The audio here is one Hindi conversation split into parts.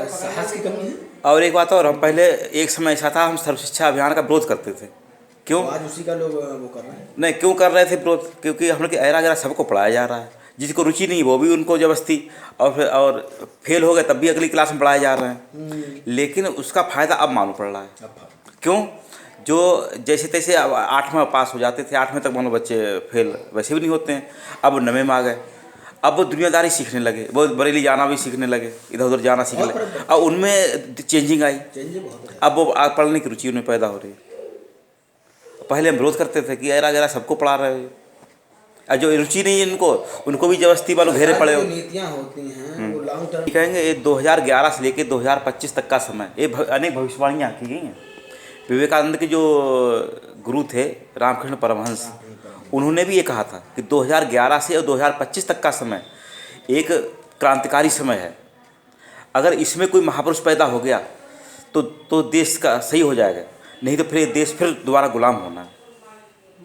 साहस की कमी है। और एक बात और, हम पहले एक समय ऐसा था, हम सर्व शिक्षा अभियान का विरोध करते थे। क्यों? तो आज उसी का लोग वो कर रहे हैं। नहीं, क्यों कर रहे थे विरोध? क्योंकि हम लोग के ऐरा गैरा सबको पढ़ाया जा रहा है, जिसको रुचि नहीं वो भी उनको जबरदस्ती, और फेल हो गए तब भी अगली क्लास में पढ़ाए जा रहे हैं। लेकिन उसका फ़ायदा अब मालूम पड़ रहा है। क्यों? जो जैसे तैसे अब 8वें पास हो जाते थे, 8वें तक मान लो बच्चे फेल वैसे भी नहीं होते हैं, अब वो 9वें में आ गए। अब वो दुनियादारी सीखने लगे, वो बरेली जाना भी सीखने लगे, इधर उधर जाना सीखने लगे। अब उनमें चेंजिंग आई, अब वो पढ़ने की रुचि उनमें पैदा हो रही है। पहले हम विरोध करते थे कि ऐरा गैरा सबको पढ़ा रहे हो, और जो रुचि नहीं है इनको, उनको भी जबरदस्ती वालों घेरे पड़े हो। नीतियाँ होती हैं वो लॉन्ग टर्म कहेंगे ये 2011 से लेकर 2025 तक का समय, ये अनेक भविष्यवाणियाँ की गई हैं। विवेकानंद के जो गुरु थे रामकृष्ण परमहंस, उन्होंने भी ये कहा था कि 2011 से और 2025 तक का समय एक क्रांतिकारी समय है। अगर इसमें कोई महापुरुष पैदा हो गया तो देश का सही हो जाएगा, नहीं तो फिर ये देश फिर दोबारा गुलाम होना है।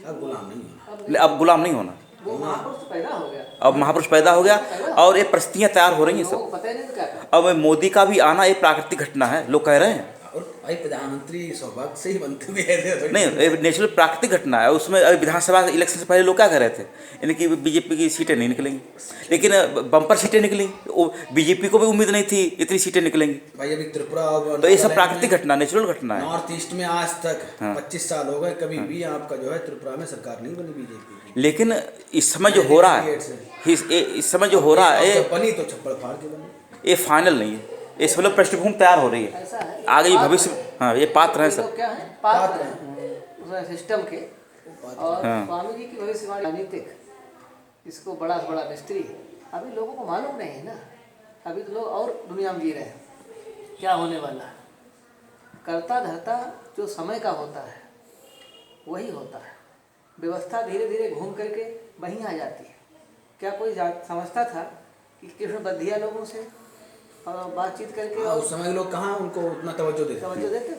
अब गुलाम नहीं है। अब गुलाम नहीं होना, वो महापुरुष पैदा हो गया। अब महापुरुष पैदा हो गया, और ये परिस्थितियाँ तैयार हो रही हैं सब। पता ही नहीं तो क्या करें। अब मोदी का भी आना एक प्राकृतिक घटना है, लोग कह रहे हैं। और भाई प्रधानमंत्री सौभाग्य से ही बनते भी ऐसे नहीं, नेचुरल प्राकृतिक घटना है। उसमें अभी विधानसभा इलेक्शन से पहले लोग क्या कह रहे थे, इनकी बीजेपी की सीटें नहीं निकलेंगी, लेकिन बम्पर सीटें निकली। बीजेपी को भी उम्मीद नहीं थी इतनी सीटें निकलेंगी। भाई अभी त्रिपुरा तो ये सब प्राकृतिक घटना, नेचुरल घटना है। नॉर्थ ईस्ट में आज तक हाँ। 25 साल हो गए, कभी भी आपका जो है त्रिपुरा में सरकार नहीं बनी बीजेपी की। लेकिन इस समय जो हो रहा है, इस समय जो हो रहा है, बनी तो छप्पड़ फाड़ के बनी। ये फाइनल नहीं है, इस मतलब पृष्ठभूमि तैयार हो रही है, ऐसा है आगे ये भविष्य। हाँ, ये पात्र हैं ये लोग सब। क्या है, पात्र हैं सिस्टम के। और हाँ। स्वामी जी की भविष्यवाणी राजनीतिक, इसको बड़ा से बड़ा मिस्त्री, अभी लोगों को मालूम नहीं है ना। अभी तो लोग और दुनिया में जी रहे हैं क्या होने वाला है। करता धरता जो समय का होता है वही होता है। व्यवस्था धीरे धीरे घूम करके वहीं आ जाती है। क्या कोई समझता था कि कृष्ण बद्धिया लोगों से और बातचीत करके उस समय लोग कहाँ उनको उतना तवज्जो देते थे।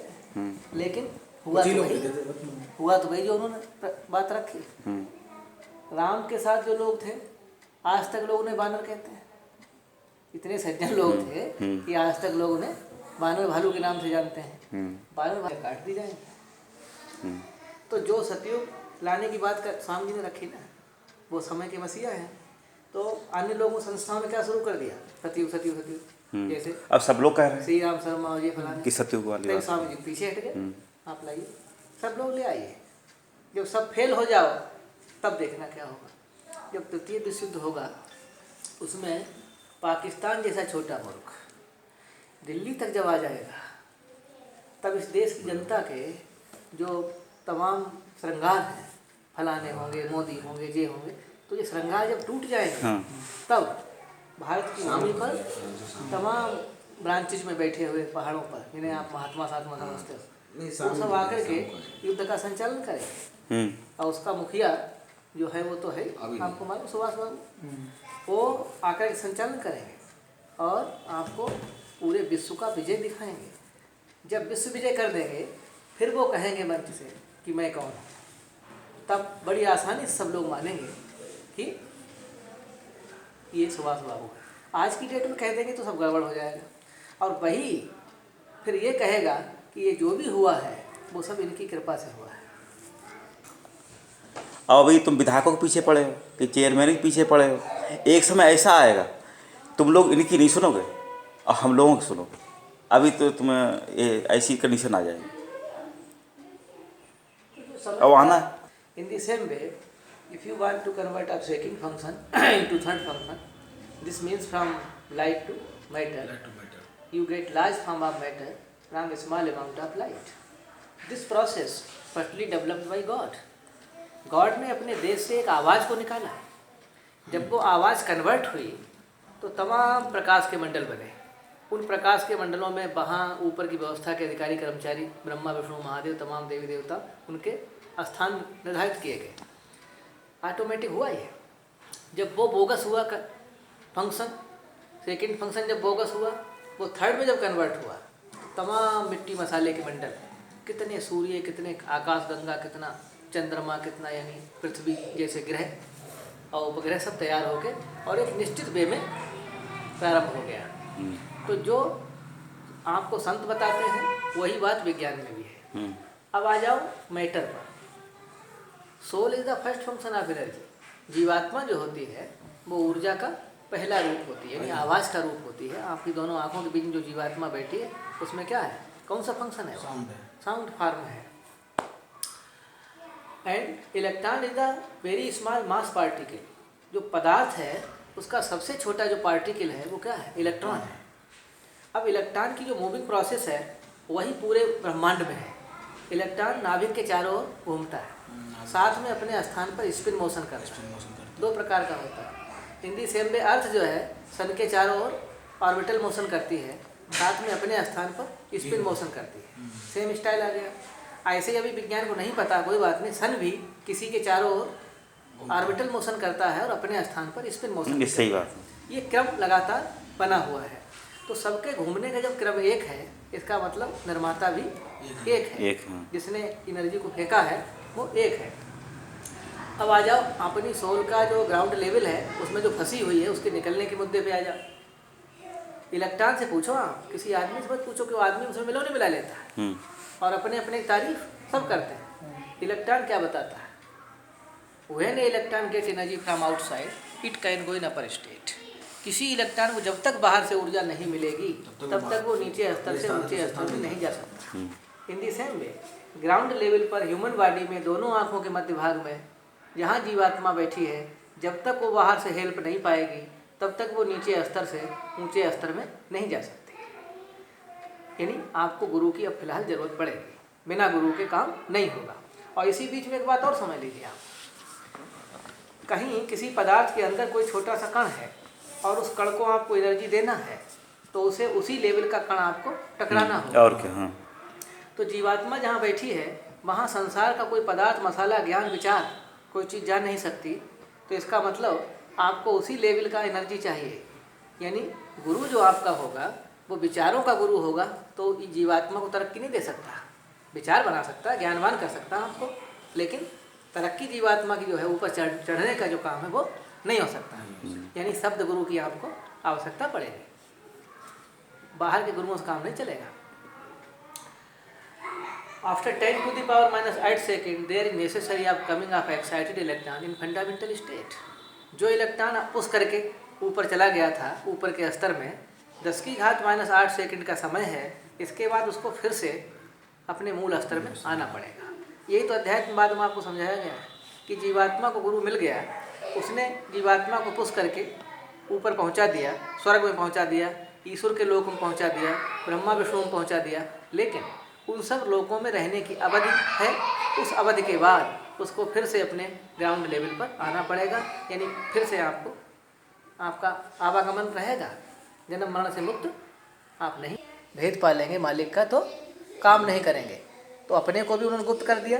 लेकिन हुआ तो वही जो उन्होंने बात रखी। राम के साथ जो लोग थे, आज तक लोग उन्हें बानर कहते हैं। इतने सज्जन लोग थे कि आज तक लोग उन्हें बानर भालू के नाम से जानते हैं। बानर भालू काट दी जाएंगे। तो जो सतयुग लाने की बात स्वामी जी ने रखी ना, वो समय के मसीहा है। तो अन्य लोगों संस्थाओं ने क्या शुरू कर दिया, सतयुग सतयुग सतयुग। जैसे अब सब लोग कह रहे हैं श्री राम शर्मा और ये फलाने कि सतयुग वाली बात। स्वामी जी पीछे हट गए। आप लाइए, सब लोग ले आइए। जब सब फेल हो जाओ तब देखना क्या होगा। जब तृतीय विश्व युद्ध होगा, उसमें पाकिस्तान जैसा छोटा मुल्क दिल्ली तक जब आ जाएगा, तब इस देश की जनता के जो तमाम श्रृंगार हैं, फलाने होंगे, मोदी होंगे, ये होंगे, तो ये श्रृंगार जब टूट जाएंगे, तब भारत की भूमि पर तमाम ब्रांचेज में बैठे हुए पहाड़ों पर, जिन्हें आप महात्मा सात्मा समझते हो, वो सब आकर के युद्ध का संचालन करेंगे। और उसका मुखिया जो है वो तो है आपको मालूम, सुभाष बाबू, वो आकर के संचालन करेंगे और आपको पूरे विश्व का विजय दिखाएंगे। जब विश्व विजय कर देंगे, फिर वो कहेंगे मंच से कि मैं कौन हूँ। तब बड़ी आसानी से सब लोग मानेंगे कि ये सुभाष बाबू है। आज की डेट में कह देंगे तो सब गड़बड़ हो जाएगा। और वही फिर ये कहेगा कि ये जो भी हुआ है वो सब इनकी कृपा से हुआ है। और अभी तुम विधायकों के पीछे पड़े हो कि चेयरमैन के पीछे पड़े हो, एक समय ऐसा आएगा तुम लोग इनकी नहीं सुनोगे और हम लोगों की सुनोगे। अभी तो तुम्हें ये ऐसी कंडीशन आ जाएगी, अब आना है। In the same way, if you want to convert a second function into third function, this means from light to matter. You get large form of matter from a small amount of light. This process partly developed by God. God ने अपने देश से एक आवाज़ को निकाला। जब वो आवाज़ कन्वर्ट हुई तो तमाम प्रकाश के मंडल बने। उन प्रकाश के मंडलों में वहाँ ऊपर की व्यवस्था के अधिकारी कर्मचारी, ब्रह्मा विष्णु महादेव, तमाम देवी देवता, उनके स्थान निर्धारित किए गए। ऑटोमेटिक हुआ ये। जब वो बोगस हुआ फंक्शन, सेकंड फंक्शन जब बोगस हुआ, वो थर्ड में जब कन्वर्ट हुआ, तमाम मिट्टी मसाले के मंडल, कितने सूर्य, कितने आकाश गंगा, कितना चंद्रमा, कितना यानी पृथ्वी जैसे ग्रह और उपग्रह सब तैयार हो गए और एक निश्चित वे में प्रारंभ हो गया। तो जो आपको संत बताते हैं, वही बात विज्ञान में भी है। अब आ जाओ मैटर पर। Soul is the first function of energy. जीवात्मा जो होती है वो ऊर्जा का पहला रूप होती है, यानी आवाज़ का रूप होती है। आपकी दोनों आंखों के बीच में जो जीवात्मा बैठी है उसमें क्या है, कौन सा फंक्शन है? साउंड है। साउंड फॉर्म है। And electron is the very small mass particle. जो पदार्थ है उसका सबसे छोटा जो पार्टिकल है वो क्या है? इलेक्ट्रॉन है। अब इलेक्ट्रॉन की जो मूविंग प्रोसेस है वही पूरे ब्रह्मांड में है। इलेक्ट्रॉन नाभिक के चारों ओर घूमता है, साथ में अपने स्थान पर स्पिन मोशन करता है। दो प्रकार का होता है। इन दी सेम वे अर्थ जो है सन के चारों ओर ऑर्बिटल मोशन करती है, साथ में अपने स्थान पर स्पिन मोशन करती है। सेम स्टाइल आ गया। ऐसे अभी विज्ञान को नहीं पता, कोई बात नहीं, सन भी किसी के चारों ओर ऑर्बिटल मोशन करता है और अपने स्थान पर स्पिन मोशन। सही बात। ये क्रम लगातार बना हुआ है। तो सबके घूमने का जब क्रम एक है, इसका मतलब निर्माता भी एक है। जिसने एनर्जी को फेंका है वो एक है। अब आ जाओ अपनी सोल का जो ग्राउंड लेवल है उसमें जो फंसी हुई है उसके निकलने के मुद्दे पे आ जाओ। इलेक्ट्रॉन से पूछो, आप किसी आदमी से मत पूछो कि वो आदमी उसमें मिला नहीं मिला लेता है, और अपने अपने तारीफ सब करते हैं। इलेक्ट्रॉन क्या बताता है? When electron get energy from outside it can go in upper state. किसी इलेक्ट्रॉन को जब तक बाहर से ऊर्जा नहीं मिलेगी तब तक वो नीचे स्तर से ऊंचे स्तर में नहीं जा सकता। In the same way ground level पर ह्यूमन बॉडी में दोनों आँखों के मध्य भाग में जहाँ जीवात्मा बैठी है, जब तक वो बाहर से हेल्प नहीं पाएगी तब तक वो नीचे स्तर से ऊंचे स्तर में नहीं जा सकती। यानी आपको गुरु की अब फिलहाल जरूरत पड़ेगी, बिना गुरु के काम नहीं होगा। और इसी बीच में एक बात और समझ लीजिए आप, कहीं किसी पदार्थ के अंदर कोई छोटा सा कण है और उस कण को आपको एनर्जी देना है तो उसे उसी लेवल का कण आपको टकराना होगा। और क्या? हाँ। तो जीवात्मा जहाँ बैठी है वहाँ संसार का कोई पदार्थ, मसाला, ज्ञान, विचार कोई चीज़ जा नहीं सकती। तो इसका मतलब आपको उसी लेवल का एनर्जी चाहिए। यानी गुरु जो आपका होगा वो विचारों का गुरु होगा, तो जीवात्मा को तरक्की नहीं दे सकता। विचार बना सकता है, ज्ञानवान कर सकता है आपको, लेकिन तरक्की जीवात्मा की जो है ऊपर चढ़ने का जो काम है वो नहीं हो सकता। यानी शब्द गुरु की आपको आवश्यकता पड़ेगी, बाहर के गुरुओं से काम नहीं चलेगा। After 10 to the power minus 8 second, there is necessary of coming of excited electron in fundamental state। जो इलेक्ट्रॉन पुश करके ऊपर चला गया था ऊपर के स्तर में 10 की घात माइनस 8 सेकंड का समय है, इसके बाद उसको फिर से अपने मूल स्तर में आना पड़ेगा। यही तो अध्यात्मवाद में आपको समझाया गया है कि जीवात्मा को गुरु मिल गया, उसने जीवात्मा को पुश करके ऊपर पहुंचा दिया, स्वर्ग में पहुंचा दिया, ईश्वर के लोक में पहुंचा दिया, ब्रह्मा विष्णु में पहुंचा दिया। लेकिन उन सब लोकों में रहने की अवधि है, उस अवधि के बाद उसको फिर से अपने ग्राउंड लेवल पर आना पड़ेगा। यानी फिर से आपको आपका आवागमन रहेगा, जन्म मरण से मुक्त आप नहीं। भेद पालेंगे मालिक का तो काम नहीं करेंगे। तो अपने को भी उन्होंने गुप्त कर दिया,